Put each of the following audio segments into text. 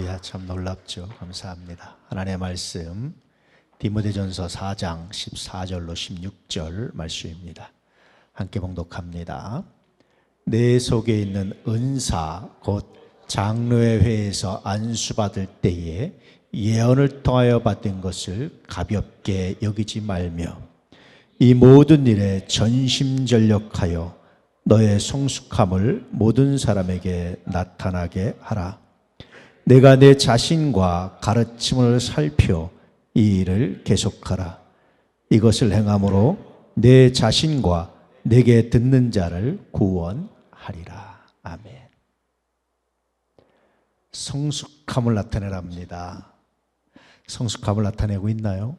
할렐루야, 참 놀랍죠. 감사합니다. 하나님의 말씀 디모데전서 4장 14절로 16절 말씀입니다. 함께 봉독합니다. 내 속에 있는 은사 곧 장로의 회에서 안수받을 때에 예언을 통하여 받은 것을 가볍게 여기지 말며 이 모든 일에 전심전력하여 너의 성숙함을 모든 사람에게 나타나게 하라. 내가 내 자신과 가르침을 살펴 이 일을 계속하라. 이것을 행함으로 내 자신과 내게 듣는 자를 구원하리라. 아멘. 성숙함을 나타내랍니다. 성숙함을 나타내고 있나요?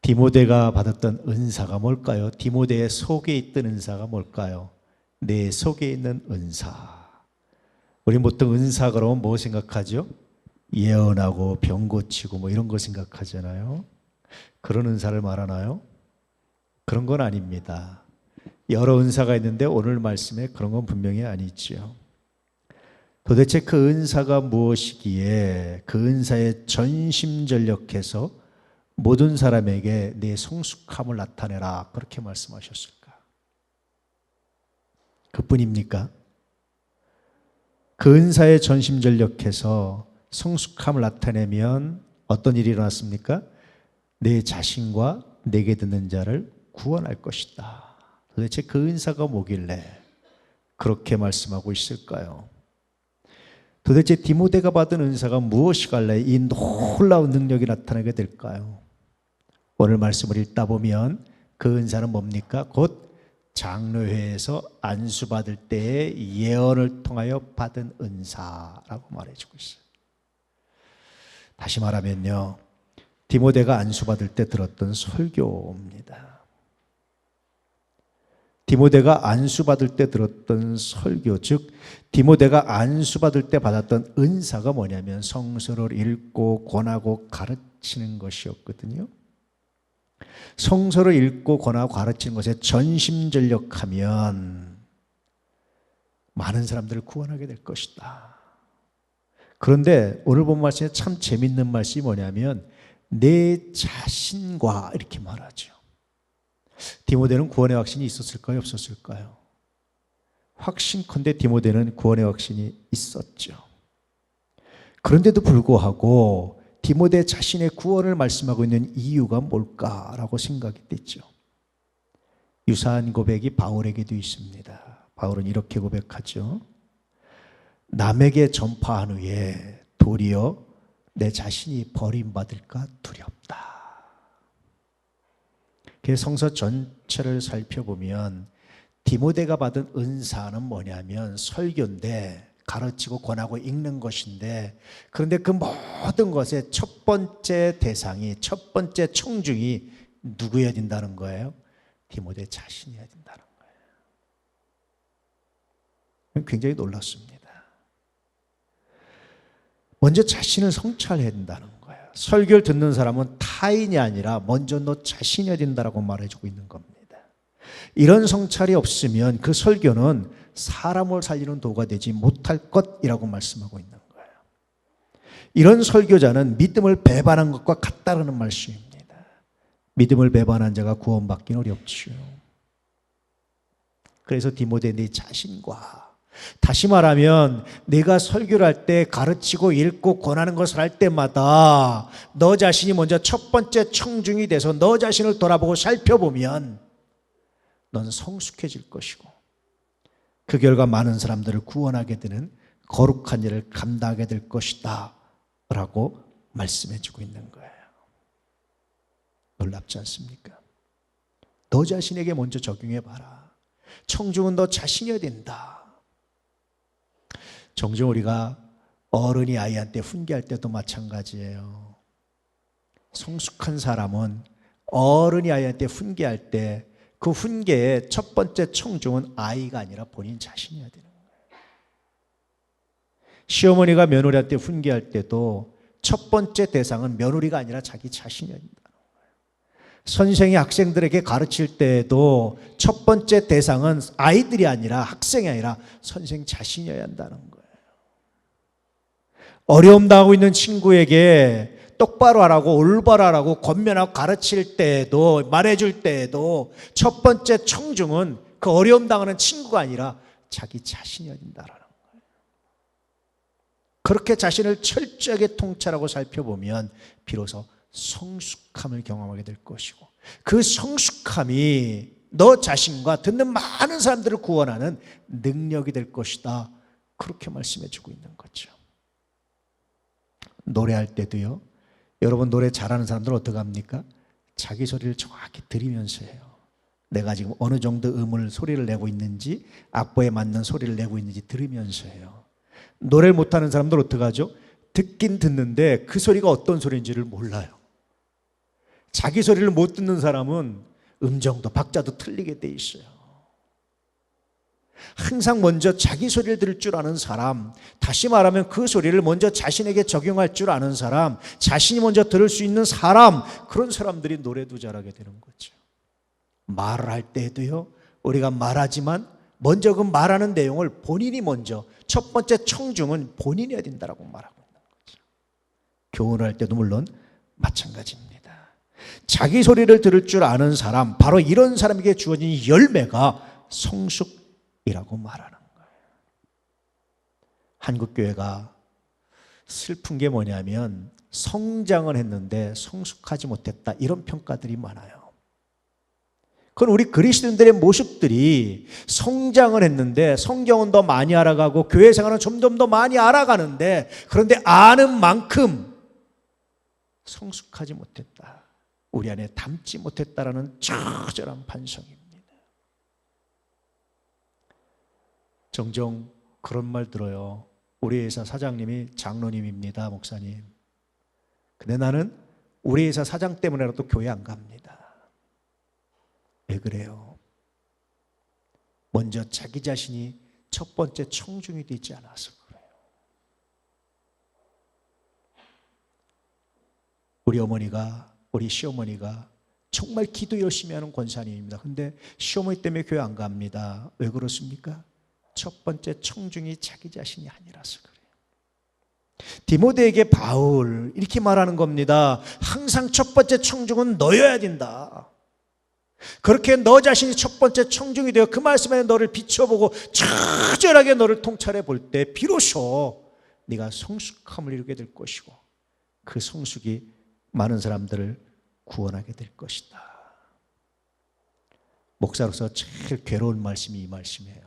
디모데가 받았던 은사가 뭘까요? 디모데의 속에 있던 은사가 뭘까요? 내 속에 있는 은사. 우리 보통 은사 그러면 뭐 생각하죠? 예언하고 병 고치고 뭐 이런 거 생각하잖아요. 그런 은사를 말하나요? 그런 건 아닙니다. 여러 은사가 있는데 오늘 말씀에 그런 건 분명히 아니지요. 도대체 그 은사가 무엇이기에 그 은사에 전심전력해서 모든 사람에게 내 성숙함을 나타내라 그렇게 말씀하셨을까? 그뿐입니까? 그 은사에 전심전력해서 성숙함을 나타내면 어떤 일이 일어났습니까? 내 자신과 내게 듣는 자를 구원할 것이다. 도대체 그 은사가 뭐길래 그렇게 말씀하고 있을까요? 도대체 디모데가 받은 은사가 무엇이길래 이 놀라운 능력이 나타나게 될까요? 오늘 말씀을 읽다 보면 그 은사는 뭡니까? 곧 장로회에서 안수받을 때에 예언을 통하여 받은 은사라고 말해주고 있어요. 다시 말하면요, 디모데가 안수받을 때 들었던 설교입니다. 디모데가 안수받을 때 들었던 설교, 즉 디모데가 안수받을 때 받았던 은사가 뭐냐면 성서를 읽고 권하고 가르치는 것이었거든요. 성서를 읽고 권하고 가르치는 것에 전심전력하면 많은 사람들을 구원하게 될 것이다. 그런데 오늘 본 말씀에 참 재밌는 말씀이 뭐냐면 내 자신과 이렇게 말하죠. 디모데는 구원의 확신이 있었을까요? 없었을까요? 확신컨대 디모데는 구원의 확신이 있었죠. 그런데도 불구하고 디모데 자신의 구원을 말씀하고 있는 이유가 뭘까라고 생각이 됐죠. 유사한 고백이 바울에게도 있습니다. 바울은 이렇게 고백하죠. 남에게 전파한 후에 도리어 내 자신이 버림받을까 두렵다. 그 성서 전체를 살펴보면 디모데가 받은 은사는 뭐냐면 설교인데 가르치고 권하고 읽는 것인데, 그런데 그 모든 것의 첫 번째 대상이, 첫 번째 청중이 누구여야 된다는 거예요? 디모데 자신이어야 된다는 거예요. 굉장히 놀랐습니다. 먼저 자신을 성찰해야 된다는 거예요. 설교를 듣는 사람은 타인이 아니라 먼저 너 자신이어야 된다고 말해주고 있는 겁니다. 이런 성찰이 없으면 그 설교는 사람을 살리는 도구가 되지 못할 것이라고 말씀하고 있는 거예요. 이런 설교자는 믿음을 배반한 것과 같다는 말씀입니다. 믿음을 배반한 자가 구원받기는 어렵죠. 그래서 디모데 네 자신과, 다시 말하면 내가 설교를 할 때 가르치고 읽고 권하는 것을 할 때마다 너 자신이 먼저 첫 번째 청중이 돼서 너 자신을 돌아보고 살펴보면 넌 성숙해질 것이고 그 결과 많은 사람들을 구원하게 되는 거룩한 일을 감당하게 될 것이다 라고 말씀해 주고 있는 거예요. 놀랍지 않습니까? 너 자신에게 먼저 적용해 봐라. 청중은 너 자신이어야 된다. 종종 우리가 어른이 아이한테 훈계할 때도 마찬가지예요. 성숙한 사람은 어른이 아이한테 훈계할 때 그 훈계의 첫 번째 청중은 아이가 아니라 본인 자신이어야 되는 거예요. 시어머니가 며느리한테 훈계할 때도 첫 번째 대상은 며느리가 아니라 자기 자신이어야 된다는 거예요. 선생이 학생들에게 가르칠 때에도 첫 번째 대상은 아이들이 아니라 학생이 아니라 선생 자신이어야 한다는 거예요. 어려움 당하고 있는 친구에게 똑바로 하라고 올바로 하라고 권면하고 가르칠 때에도 말해줄 때에도 첫 번째 청중은 그 어려움 당하는 친구가 아니라 자기 자신이어야 된다라는 거예요. 그렇게 자신을 철저하게 통찰하고 살펴보면 비로소 성숙함을 경험하게 될 것이고, 그 성숙함이 너 자신과 듣는 많은 사람들을 구원하는 능력이 될 것이다. 그렇게 말씀해 주고 있는 거죠. 노래할 때도요, 여러분 노래 잘하는 사람들은 어떻게 합니까? 자기 소리를 정확히 들으면서 해요. 내가 지금 어느 정도 소리를 내고 있는지, 악보에 맞는 소리를 내고 있는지 들으면서 해요. 노래를 못하는 사람들 어떻게 하죠? 듣긴 듣는데 그 소리가 어떤 소리인지를 몰라요. 자기 소리를 못 듣는 사람은 음정도 박자도 틀리게 돼 있어요. 항상 먼저 자기 소리를 들을 줄 아는 사람, 다시 말하면 그 소리를 먼저 자신에게 적용할 줄 아는 사람, 자신이 먼저 들을 수 있는 사람, 그런 사람들이 노래도 잘하게 되는 거죠. 말을 할 때도요, 우리가 말하지만 먼저 그 말하는 내용을 본인이 먼저, 첫 번째 청중은 본인이 해야 된다고 말하고 있는 거죠. 교훈을 할 때도 물론 마찬가지입니다. 자기 소리를 들을 줄 아는 사람, 바로 이런 사람에게 주어진 열매가 성숙이라고 말하는 거예요. 한국교회가 슬픈 게 뭐냐면 성장은 했는데 성숙하지 못했다, 이런 평가들이 많아요. 그건 우리 그리스도인들의 모습들이 성장을 했는데 성경은 더 많이 알아가고 교회 생활은 점점 더 많이 알아가는데, 그런데 아는 만큼 성숙하지 못했다, 우리 안에 담지 못했다라는 처절한 반성입니다. 종종 그런 말 들어요. 우리 회사 사장님이 장로님입니다, 목사님. 근데 나는 우리 회사 사장 때문에라도 교회 안 갑니다. 왜 그래요? 먼저 자기 자신이 첫 번째 청중이 되지 않아서 그래요. 우리 어머니가, 우리 시어머니가 정말 기도 열심히 하는 권사님입니다. 근데 시어머니 때문에 교회 안 갑니다. 왜 그렇습니까? 첫 번째 청중이 자기 자신이 아니라서 그래요. 디모데에게 바울 이렇게 말하는 겁니다. 항상 첫 번째 청중은 너여야 된다. 그렇게 너 자신이 첫 번째 청중이 되어 그 말씀에 너를 비춰보고 처절하게 너를 통찰해 볼 때 비로소 네가 성숙함을 이루게 될 것이고, 그 성숙이 많은 사람들을 구원하게 될 것이다. 목사로서 제일 괴로운 말씀이 이 말씀이에요.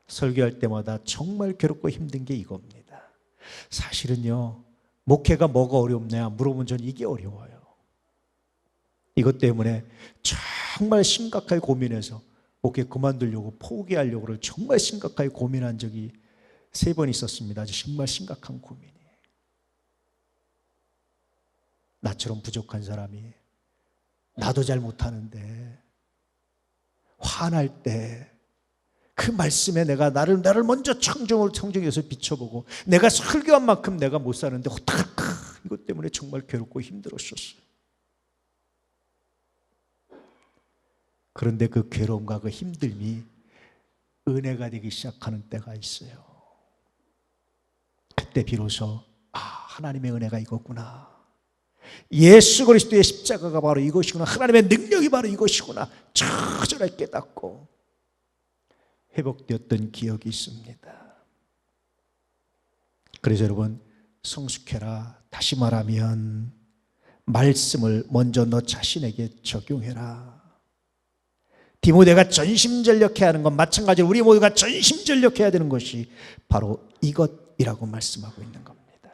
설교할 때마다 정말 괴롭고 힘든 게 이겁니다. 사실은요, 목회가 뭐가 어렵냐 물어보면 저는 이게 어려워요. 이것 때문에 정말 심각하게 고민해서 목회 그만두려고 포기하려고를 정말 심각하게 고민한 적이 3번 있었습니다. 아주 정말 심각한 고민이. 나처럼 부족한 사람이, 나도 잘 못하는데 화날 때 그 말씀에 내가 나를 먼저 청중에서 비춰보고 내가 설교한 만큼 내가 못 사는데 어떡할까, 이것 때문에 정말 괴롭고 힘들었었어요. 그런데 그 괴로움과 그 힘듦이 은혜가 되기 시작하는 때가 있어요. 그때 비로소 하나님의 은혜가 이거구나, 예수 그리스도의 십자가가 바로 이것이구나, 하나님의 능력이 바로 이것이구나 처절하게 깨닫고 회복되었던 기억이 있습니다. 그래서 여러분, 성숙해라. 다시 말하면 말씀을 먼저 너 자신에게 적용해라. 디모데가 전심전력해야 하는 건 마찬가지로 우리 모두가 전심전력해야 되는 것이 바로 이것이라고 말씀하고 있는 겁니다.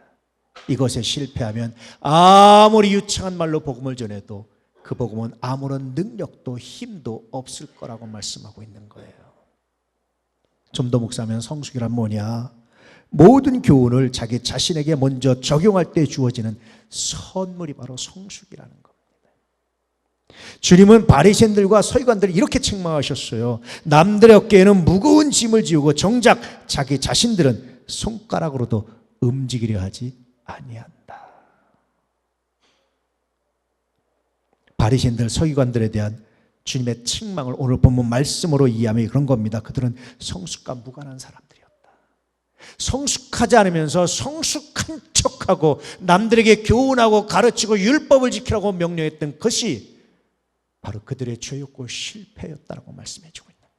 이것에 실패하면 아무리 유창한 말로 복음을 전해도 그 복음은 아무런 능력도 힘도 없을 거라고 말씀하고 있는 거예요. 좀 더 묵상하면 성숙이란 뭐냐? 모든 교훈을 자기 자신에게 먼저 적용할 때 주어지는 선물이 바로 성숙이라는 겁니다. 주님은 바리새인들과 서기관들을 이렇게 책망하셨어요. 남들의 어깨에는 무거운 짐을 지우고 정작 자기 자신들은 손가락으로도 움직이려 하지 아니한다. 바리새인들, 서기관들에 대한 주님의 책망을 오늘 본문 말씀으로 이해하면 그런 겁니다. 그들은 성숙과 무관한 사람들이었다. 성숙하지 않으면서 성숙한 척하고 남들에게 교훈하고 가르치고 율법을 지키라고 명령했던 것이 바로 그들의 죄였고 실패였다고 말씀해 주고 있는 거예요.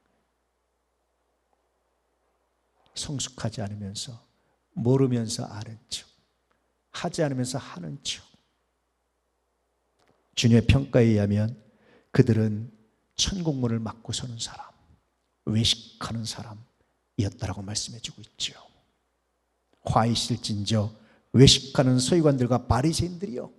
성숙하지 않으면서, 모르면서 아는 척, 하지 않으면서 하는 척. 주님의 평가에 의하면 그들은 천국문을 막고 서는 사람, 외식하는 사람이었다라고 말씀해 주고 있죠. 화 있을진저 외식하는 서기관들과 바리새인들이여,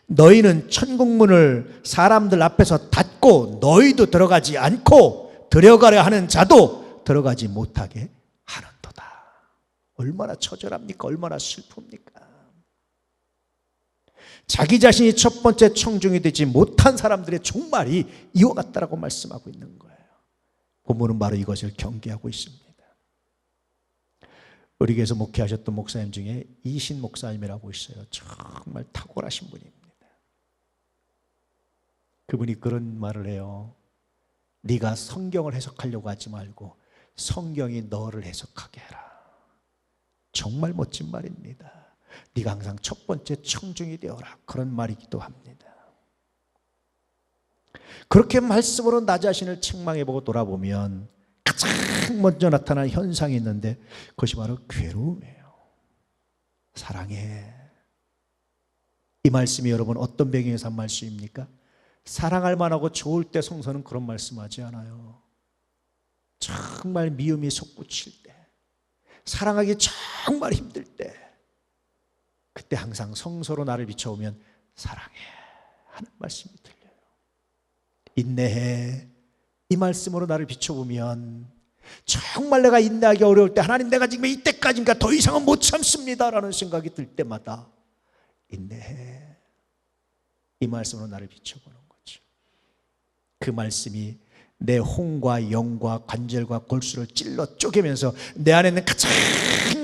너희는 천국문을 사람들 앞에서 닫고 너희도 들어가지 않고 들어가려 하는 자도 들어가지 못하게 하는도다. 얼마나 처절합니까? 얼마나 슬픕니까? 자기 자신이 첫 번째 청중이 되지 못한 사람들의 종말이 이와 같다라고 말씀하고 있는 거예요. 본문은 바로 이것을 경계하고 있습니다. 우리 교회에서 목회하셨던 목사님 중에 이신 목사님이라고 있어요. 정말 탁월하신 분입니다. 그분이 그런 말을 해요. 네가 성경을 해석하려고 하지 말고 성경이 너를 해석하게 해라. 정말 멋진 말입니다. 네가 항상 첫 번째 청중이 되어라. 그런 말이기도 합니다. 그렇게 말씀으로 나 자신을 책망해보고 돌아보면 가장 먼저 나타난 현상이 있는데 그것이 바로 괴로움이에요. 사랑해. 이 말씀이 여러분 어떤 배경에서 한 말씀입니까? 사랑할 만하고 좋을 때 성서는 그런 말씀하지 않아요. 정말 미움이 솟구칠 때, 사랑하기 정말 힘들 때, 그때 항상 성서로 나를 비춰오면 사랑해 하는 말씀이 들려요. 인내해. 이 말씀으로 나를 비춰보면 정말 내가 인내하기 어려울 때, 하나님 내가 지금 이때까지인가 더 이상은 못 참습니다라는 생각이 들 때마다 인내해. 이 말씀으로 나를 비춰보는 거죠. 그 말씀이 내 혼과 영과 관절과 골수를 찔러 쪼개면서 내 안에 있는 가장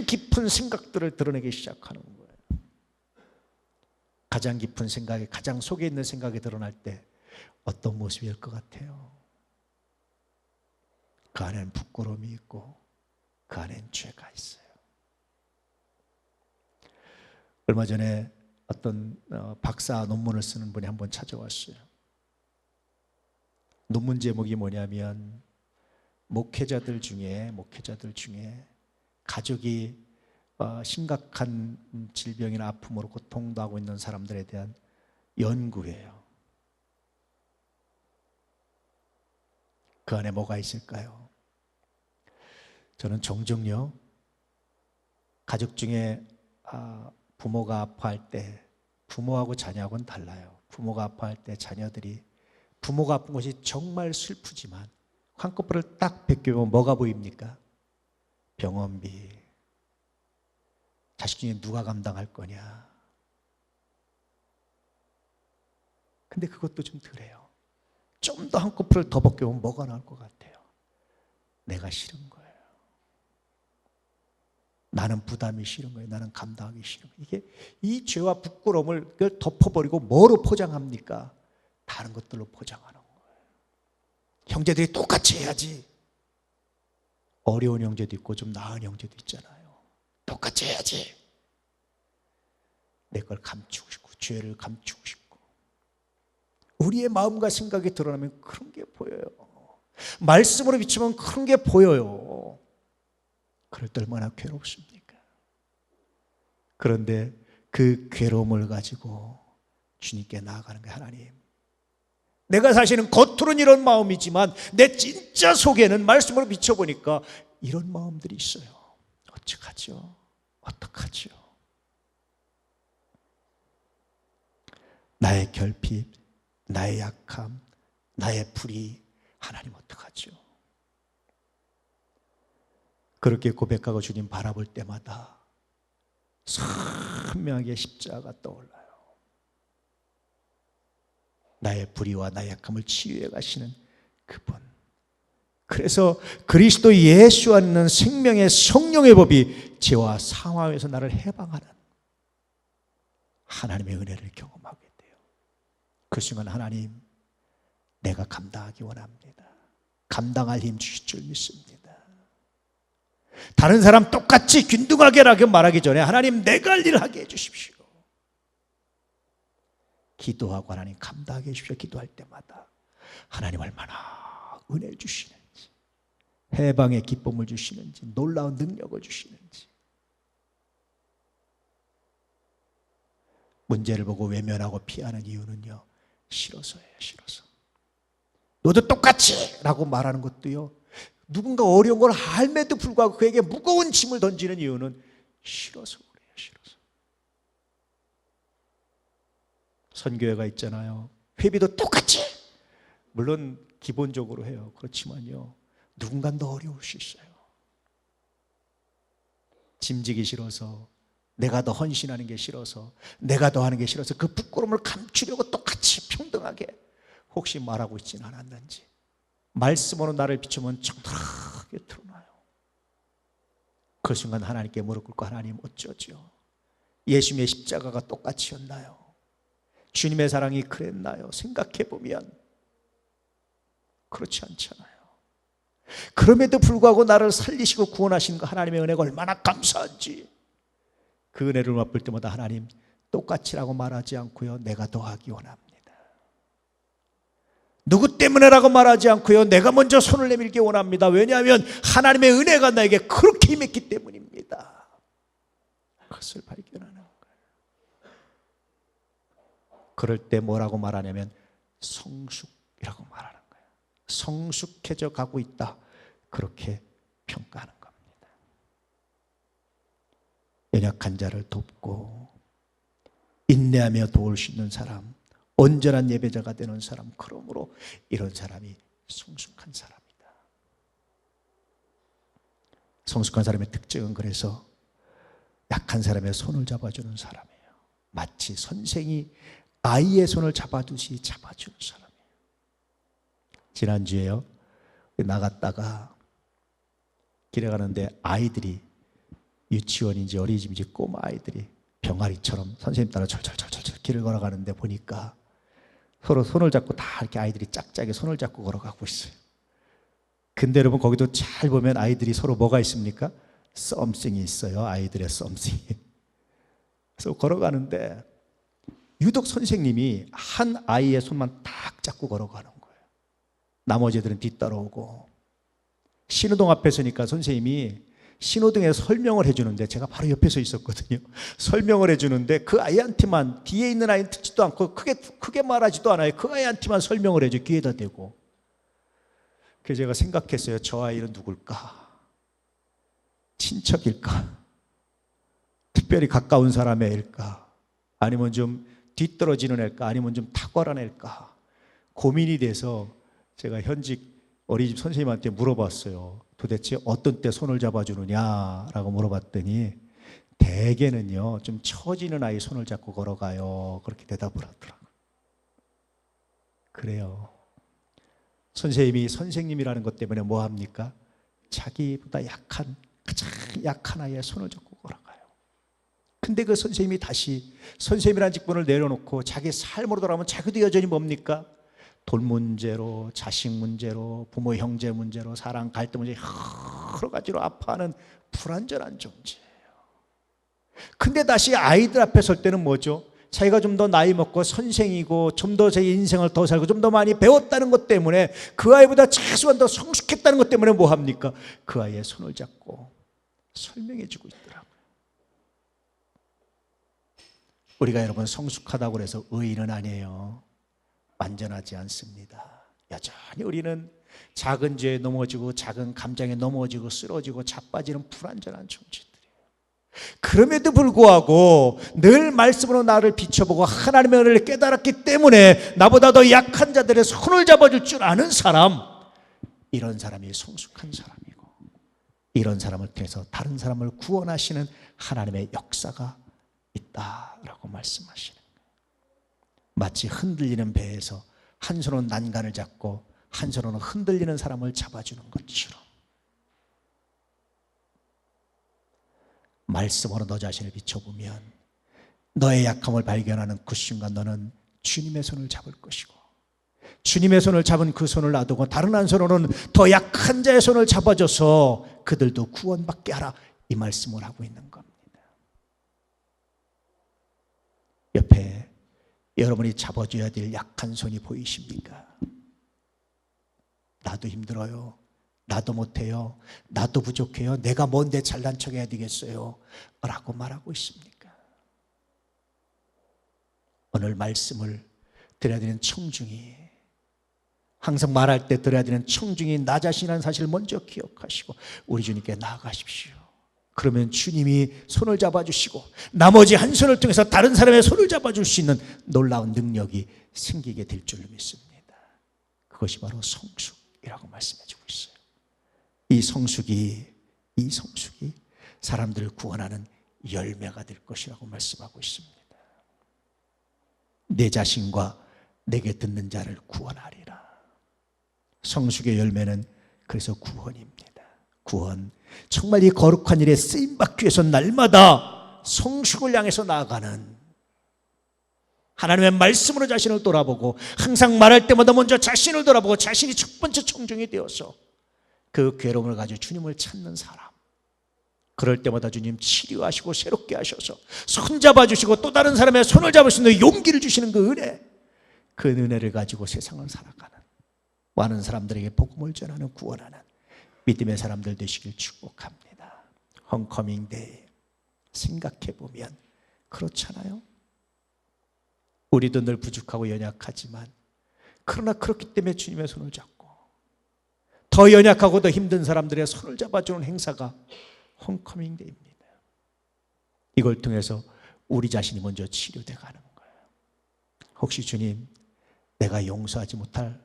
깊은 생각들을 드러내기 시작하는 거예요. 가장 깊은 생각이, 가장 속에 있는 생각이 드러날 때 어떤 모습일 것 같아요? 그 안에는 부끄러움이 있고 그 안에는 죄가 있어요. 얼마 전에 어떤 박사 논문을 쓰는 분이 한번 찾아왔어요. 논문 제목이 뭐냐면 목회자들 중에 가족이 심각한 질병이나 아픔으로 고통당하고 있는 사람들에 대한 연구예요. 그 안에 뭐가 있을까요? 저는 종종요, 가족 중에 부모가 아파할 때, 부모하고 자녀하고는 달라요. 부모가 아파할 때 자녀들이, 부모가 아픈 것이 정말 슬프지만 한꺼풀을 딱 벗겨보면 뭐가 보입니까? 병원비. 자식 중에 누가 감당할 거냐. 근데 그것도 좀 덜해요. 좀 더 한꺼풀을 더 벗겨보면 뭐가 나올 것 같아요? 내가 싫은 거예요. 나는 부담이 싫은 거예요. 나는 감당하기 싫은 거예요. 이게 이 죄와 부끄러움을 덮어버리고 뭐로 포장합니까? 다른 것들로 포장하는 거예요. 형제들이 똑같이 해야지. 어려운 형제도 있고 좀 나은 형제도 있잖아요. 똑같이 해야지. 내 걸 감추고 싶고 죄를 감추고 싶고. 우리의 마음과 생각이 드러나면 그런 게 보여요. 말씀으로 비추면 그런 게 보여요. 그럴 때 얼마나 괴롭습니까? 그런데 그 괴로움을 가지고 주님께 나아가는 게 하나님, 내가 사실은 겉으로는 이런 마음이지만 내 진짜 속에는 말씀으로 비춰보니까 이런 마음들이 있어요. 어떡하죠? 어떡하죠? 나의 결핍, 나의 약함, 나의 불의, 하나님 어떡하죠? 그렇게 고백하고 주님 바라볼 때마다 선명하게 십자가가 떠올라요. 나의 불의와 나의 약함을 치유해 가시는 그분. 그래서 그리스도 예수 안에 있는 생명의 성령의 법이 죄와 상황에서 나를 해방하는 하나님의 은혜를 경험하게 돼요. 그 순간 하나님, 내가 감당하기 원합니다. 감당할 힘 주실 줄 믿습니다. 다른 사람 똑같이 균등하게라고 말하기 전에 하나님 내가 할 일을 하게 해주십시오. 기도하고 하나님 감당하게 해주십시오. 기도할 때마다 하나님 얼마나 은혜 주시는지, 해방의 기쁨을 주시는지, 놀라운 능력을 주시는지. 문제를 보고 외면하고 피하는 이유는요, 싫어서예요. 싫어서. 너도 똑같이 라고 말하는 것도요, 누군가 어려운 걸 알매도 불구하고 그에게 무거운 짐을 던지는 이유는 싫어서 그래요. 싫어서. 선교회가 있잖아요. 회비도 똑같이, 물론 기본적으로 해요. 그렇지만요, 누군가 더 어려울 수 있어요. 짐지기 싫어서, 내가 더 헌신하는 게 싫어서, 내가 더 하는 게 싫어서 그 부끄러움을 감추려고 똑같이 평등하게 혹시 말하고 있지는 않았는지, 말씀으로 나를 비추면 정확하게 드러나요. 그 순간 하나님께 무릎 꿇고 하나님 어쩌죠? 예수님의 십자가가 똑같이였나요? 주님의 사랑이 그랬나요? 생각해보면 그렇지 않잖아요. 그럼에도 불구하고 나를 살리시고 구원하신 그 하나님의 은혜가 얼마나 감사한지, 그 은혜를 맛볼 때마다 하나님 똑같이라고 말하지 않고요, 내가 더하기 원합니다. 누구 때문에라고 말하지 않고요, 내가 먼저 손을 내밀기 원합니다. 왜냐하면 하나님의 은혜가 나에게 그렇게 임했기 때문입니다. 그것을 발견하는 거예요. 그럴 때 뭐라고 말하냐면 성숙이라고 말하는 거예요. 성숙해져 가고 있다, 그렇게 평가하는 겁니다. 연약한 자를 돕고 인내하며 도울 수 있는 사람, 온전한 예배자가 되는 사람, 그러므로 이런 사람이 성숙한 사람이다. 성숙한 사람의 특징은 그래서 약한 사람의 손을 잡아주는 사람이에요. 마치 선생이 아이의 손을 잡아주듯이 잡아주는 사람이에요. 지난주에요, 나갔다가 길에 가는데 아이들이, 유치원인지 어린이집인지 꼬마 아이들이 병아리처럼 선생님 따라 철철철철 길을 걸어가는데 보니까 서로 손을 잡고 다 이렇게 아이들이 짝짝이 손을 잡고 걸어가고 있어요. 근데 여러분, 거기도 잘 보면 아이들이 서로 뭐가 있습니까? 썸씽이 있어요. 아이들의 썸씽이. 그래서 걸어가는데 유독 선생님이 한 아이의 손만 딱 잡고 걸어가는 거예요. 나머지 애들은 뒤따라오고, 신호등 앞에 서니까 선생님이 신호등에 설명을 해주는데, 제가 바로 옆에 서 있었거든요. 설명을 해주는데 그 아이한테만, 뒤에 있는 아이는 듣지도 않고 크게 말하지도 않아요. 그 아이한테만 설명을 해줘, 귀에다 대고. 그래서 제가 생각했어요. 저 아이는 누굴까? 친척일까? 특별히 가까운 사람의 애일까? 아니면 좀 뒤떨어지는 애일까? 아니면 좀 탁월한 애일까? 고민이 돼서 제가 현직 어린이집 선생님한테 물어봤어요. 도대체 어떤 때 손을 잡아주느냐라고 물어봤더니 대개는요, 좀 처지는 아이 손을 잡고 걸어가요, 그렇게 대답을 하더라고요. 그래요. 선생님이 선생님이라는 것 때문에 뭐 합니까? 자기보다 약한, 가장 약한 아이의 손을 잡고 걸어가요. 근데 그 선생님이 다시 선생님이라는 직분을 내려놓고 자기 삶으로 돌아오면 자기도 여전히 뭡니까? 돈 문제로, 자식 문제로, 부모 형제 문제로, 사랑 갈등 문제, 여러 가지로 아파하는 불완전한 존재예요. 근데 다시 아이들 앞에 설 때는 뭐죠? 자기가 좀 더 나이 먹고 선생이고 좀 더 자기 인생을 더 살고 좀 더 많이 배웠다는 것 때문에, 그 아이보다 최소한 더 성숙했다는 것 때문에 뭐 합니까? 그 아이의 손을 잡고 설명해 주고 있더라고요. 우리가 여러분 성숙하다고 해서 의인은 아니에요. 완전하지 않습니다. 여전히 우리는 작은 죄에 넘어지고 작은 감정에 넘어지고 쓰러지고 자빠지는 불완전한 존재들이에요. 그럼에도 불구하고 늘 말씀으로 나를 비춰보고 하나님의 은혜를 깨달았기 때문에 나보다 더 약한 자들의 손을 잡아줄 줄 아는 사람, 이런 사람이 성숙한 사람이고, 이런 사람을 통해서 다른 사람을 구원하시는 하나님의 역사가 있다라고 말씀하시는 거예요. 마치 흔들리는 배에서 한 손은 난간을 잡고 한 손으로는 흔들리는 사람을 잡아주는 것처럼, 말씀으로 너 자신을 비춰보면 너의 약함을 발견하는 그 순간 너는 주님의 손을 잡을 것이고, 주님의 손을 잡은 그 손을 놔두고 다른 한 손으로는 더 약한 자의 손을 잡아줘서 그들도 구원받게 하라, 이 말씀을 하고 있는 겁니다. 옆에 여러분이 잡아줘야 될 약한 손이 보이십니까? 나도 힘들어요, 나도 못해요, 나도 부족해요, 내가 뭔데 잘난 척 해야 되겠어요 라고 말하고 있습니까? 오늘 말씀을 드려야 되는 청중이, 항상 말할 때 드려야 되는 청중이 나 자신이라는 사실을 먼저 기억하시고 우리 주님께 나아가십시오. 그러면 주님이 손을 잡아주시고 나머지 한 손을 통해서 다른 사람의 손을 잡아줄 수 있는 놀라운 능력이 생기게 될 줄로 믿습니다. 그것이 바로 성숙이라고 말씀해주고 있어요. 이 성숙이 사람들을 구원하는 열매가 될 것이라고 말씀하고 있습니다. 내 자신과 내게 듣는 자를 구원하리라. 성숙의 열매는 그래서 구원입니다. 구원, 정말 이 거룩한 일에 쓰임받기 위해서 날마다 성숙을 향해서 나아가는, 하나님의 말씀으로 자신을 돌아보고 항상 말할 때마다 먼저 자신을 돌아보고 자신이 첫 번째 청중이 되어서 그 괴로움을 가지고 주님을 찾는 사람, 그럴 때마다 주님 치료하시고 새롭게 하셔서 손잡아 주시고 또 다른 사람의 손을 잡을 수 있는 용기를 주시는 그 은혜, 그 은혜를 가지고 세상을 살아가는, 많은 사람들에게 복음을 전하는, 구원하는 믿음의 사람들 되시길 축복합니다. 홈커밍 데이 생각해보면 그렇잖아요. 우리도 늘 부족하고 연약하지만, 그러나 그렇기 때문에 주님의 손을 잡고 더 연약하고 더 힘든 사람들의 손을 잡아주는 행사가 홈커밍 데이입니다. 이걸 통해서 우리 자신이 먼저 치료돼 가는 거예요. 혹시 주님, 내가 용서하지 못할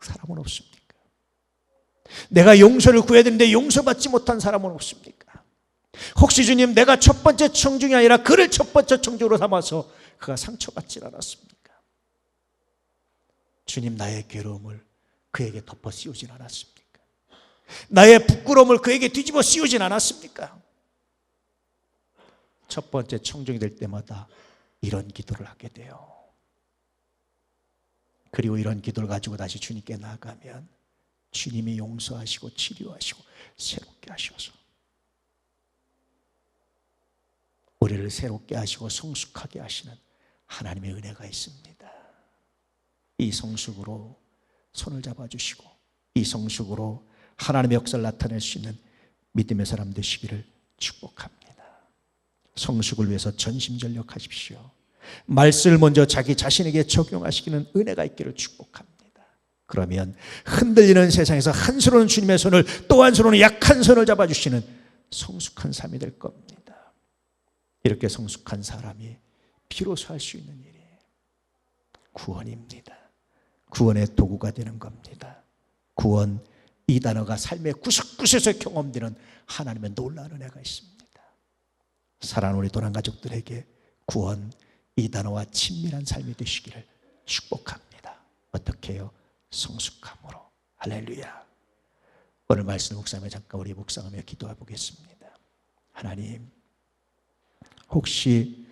사람은 없습니까? 내가 용서를 구해야 되는데 용서받지 못한 사람은 없습니까? 혹시 주님, 내가 첫 번째 청중이 아니라 그를 첫 번째 청중으로 삼아서 그가 상처받지 않았습니까? 주님, 나의 괴로움을 그에게 덮어 씌우진 않았습니까? 나의 부끄러움을 그에게 뒤집어 씌우진 않았습니까? 첫 번째 청중이 될 때마다 이런 기도를 하게 돼요. 그리고 이런 기도를 가지고 다시 주님께 나아가면 주님이 용서하시고 치료하시고 새롭게 하셔서 우리를 새롭게 하시고 성숙하게 하시는 하나님의 은혜가 있습니다. 이 성숙으로 손을 잡아주시고 이 성숙으로 하나님의 역사를 나타낼 수 있는 믿음의 사람 되시기를 축복합니다. 성숙을 위해서 전심전력하십시오. 말씀을 먼저 자기 자신에게 적용하시기는 은혜가 있기를 축복합니다. 그러면 흔들리는 세상에서 한 손으로는 주님의 손을, 또 한 손으로는 약한 손을 잡아주시는 성숙한 삶이 될 겁니다. 이렇게 성숙한 사람이 비로소 할 수 있는 일이 구원입니다. 구원의 도구가 되는 겁니다. 구원, 이 단어가 삶의 구석구석에서 경험되는 하나님의 놀라운 은혜가 있습니다. 사랑하는 우리 도난 가족들에게 구원, 이 단어와 친밀한 삶이 되시기를 축복합니다. 어떻게 해요? 성숙함으로. 할렐루야. 오늘 말씀 묵상하며 잠깐 우리 묵상하며 기도해 보겠습니다. 하나님, 혹시